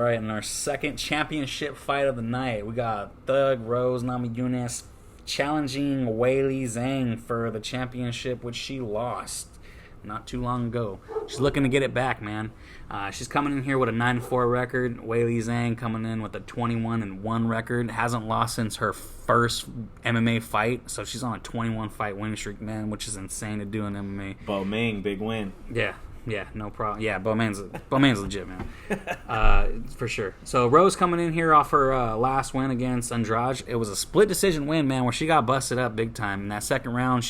All right, in our second championship fight of the night, we got Thug Rose Namajunas challenging Weili Zhang for the championship, which she lost not too long ago. She's looking to get it back, man. She's coming in here with a 9-4 record. Weili Zhang coming in with a 21-1 record. Hasn't lost since her first MMA fight, so she's on a 21-fight winning streak, man, which is insane to do in MMA. Bo Ming, big win. Yeah, no problem. Yeah, Bowman's legit, man. For sure. So Rose coming in here off her last win against Andrade. It was a split decision win, man, where she got busted up big time. In that second round,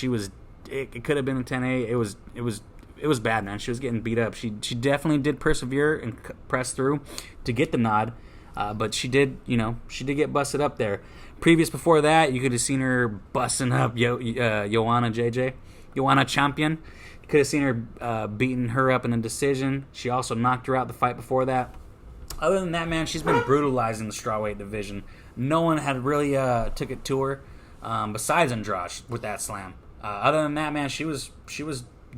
it could have been a 10-8. It was bad, man. She was getting beat up. She definitely did persevere and press through to get the nod. But she did get busted up there. Before that, you could have seen her busting up Joanna Champion. Could have seen her beating her up in a decision. She also knocked her out the fight before that. Other than that, man, she's been brutalizing the strawweight division. No one had really took it to her besides Andrade with that slam. Other than that, man, she was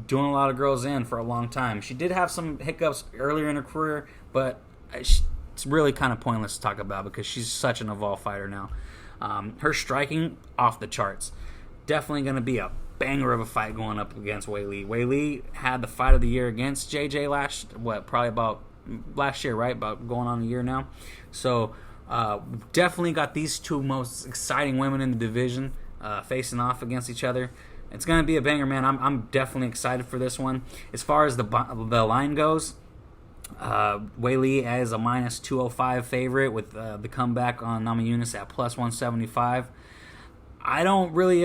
doing a lot of girls in for a long time. She did have some hiccups earlier in her career, but it's really kind of pointless to talk about because she's such an evolved fighter now. Her striking off the charts. Definitely going to be a banger of a fight going up against Weili. Weili had the fight of the year against JJ last year, right? About going on a year now. So definitely got these two most exciting women in the division facing off against each other. It's going to be a banger, man. I'm definitely excited for this one. As far as the line goes, Weili is a minus 205 favorite with the comeback on Namajunas at plus 175. I don't really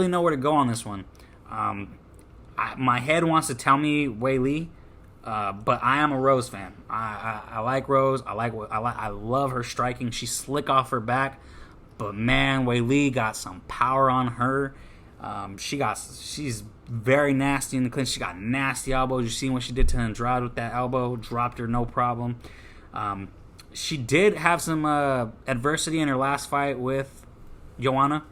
know where to go on this one. My head wants to tell me Weili, but I am a Rose fan. I like Rose. I love her striking. She's slick off her back, but man, Weili got some power on her. She's very nasty in the clinch. She got nasty elbows. You seen what she did to Andrade with that elbow? Dropped her no problem. She did have some adversity in her last fight with Joanna.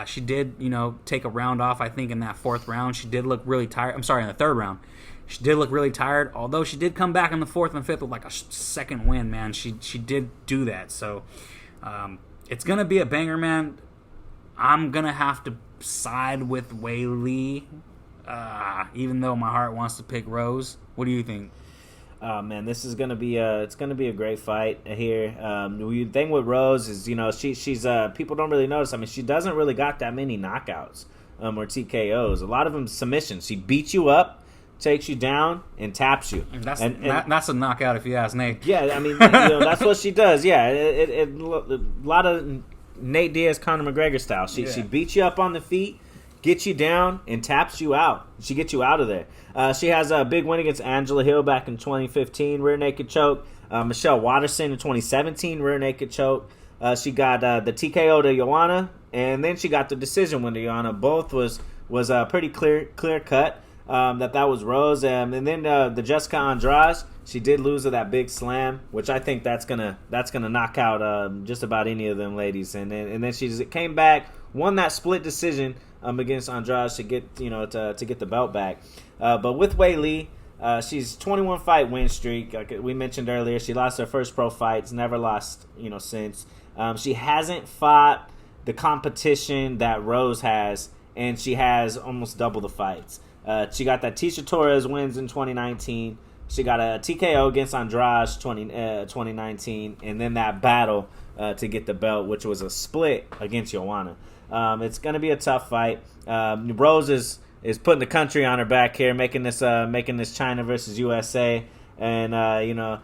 She did, take a round off, I think, in that fourth round. She did look really tired. I'm sorry, in the third round. She did look really tired, although she did come back in the fourth and fifth with like a second win, man. She did do that. So it's going to be a banger, man. I'm going to have to side with Weili, even though my heart wants to pick Rose. What do you think? Man, this is gonna be a great fight here. The thing with Rose is, she's people don't really notice. I mean, she doesn't really got that many knockouts or TKOs. A lot of them submissions. She beats you up, takes you down, and taps you. That's a knockout if you ask Nate. Yeah, I mean, that's what she does. Yeah, a lot of Nate Diaz, Conor McGregor style. She beats you up on the feet, gets you down, and taps you out. She gets you out of there. She has a big win against Angela Hill back in 2015, rear naked choke. Michelle Watterson in 2017, rear naked choke. She got the TKO to Joanna, and then she got the decision win to Joanna. Both was pretty clear cut that was Rose. And then the Jessica Andrade, she did lose to that big slam, which I think that's gonna knock out just about any of them ladies. And then she came back, won that split decision against Andrade to get to get the belt back. But with Weili, she's 21-fight win streak. Like we mentioned earlier, she lost her first pro fights, never lost since. She hasn't fought the competition that Rose has, and she has almost double the fights. She got that Tisha Torres wins in 2019. She got a TKO against Andrade 2019, and then that battle to get the belt, which was a split against Joanna. It's going to be a tough fight. Rose is putting the country on her back here, making this China versus USA, and I'm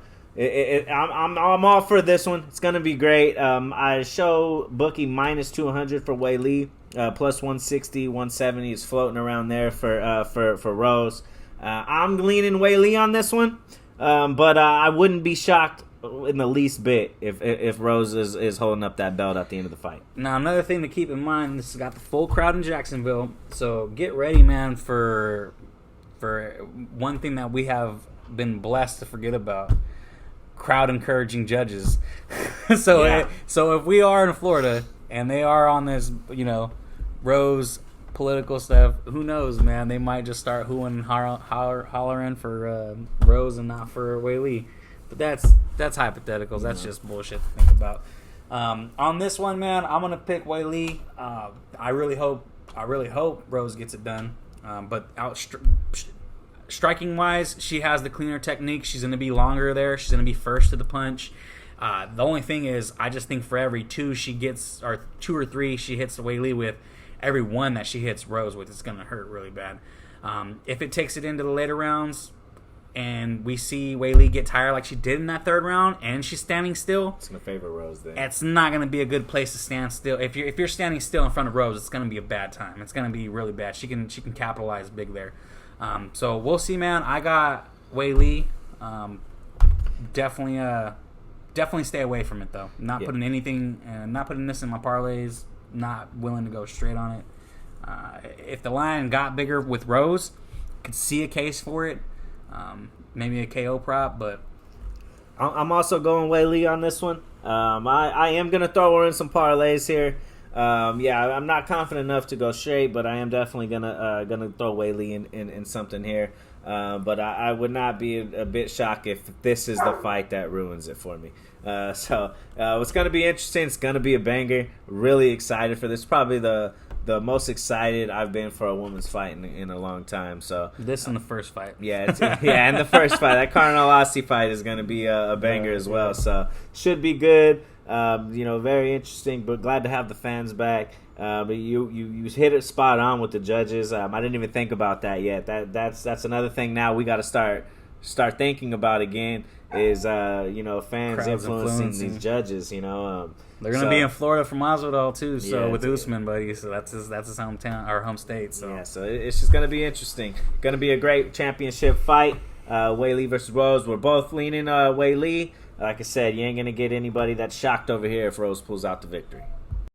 all for this one. It's going to be great. I show bookie minus 200 for Weili, plus 160, 170 is floating around there for Rose. I'm leaning Weili on this one, but I wouldn't be shocked in the least bit if Rose is holding up that belt at the end of the fight. Now, another thing to keep in mind, this has got the full crowd in Jacksonville, so get ready, man, for one thing that we have been blessed to forget about: crowd encouraging judges. So if we are in Florida and they are on this, Rose political stuff, who knows, man? They might just start hooing and hollering for Rose and not for Weili. But hypotheticals. That's just bullshit to think about. On this one, man, I'm gonna pick Weili. I really hope Rose gets it done. But striking wise, she has the cleaner technique. She's gonna be longer there. She's gonna be first to the punch. The only thing is, I just think for every two or three she hits Weili with, every one that she hits Rose with, it's gonna hurt really bad. If it takes it into the later rounds, and we see Weili get tired like she did in that third round, and she's standing still, it's gonna favor Rose. Then it's not gonna be a good place to stand still. If you're standing still in front of Rose, it's gonna be a bad time. It's gonna be really bad. She can capitalize big there. So we'll see, man. I got Weili. Definitely stay away from it though. Not putting this in my parlays. Not willing to go straight on it. If the line got bigger with Rose, could see a case for it. Maybe a KO prop, but I'm also going Weili on this one. I am going to throw her in some parlays here. I'm not confident enough to go straight, but I am definitely gonna throw Weili in something here. But I would not be a bit shocked if this is the fight that ruins it for me. It's going to be interesting. It's going to be a banger. Really excited for this. Probably the most excited I've been for a women's fight in a long time. So this in the first fight, and the first fight, that Carnelossi fight is going to be a banger as well. So should be good. Very interesting. But glad to have the fans back. But you hit it spot on with the judges. I didn't even think about that yet. That's another thing now we got to start thinking about again. Is fans influencing these judges? They're gonna be in Florida for Masvidal too. So with Usman, buddy. So that's his hometown or home state. So so it's just gonna be interesting. Gonna be a great championship fight. Weili versus Rose. We're both leaning Weili. Like I said, you ain't gonna get anybody that's shocked over here if Rose pulls out the victory.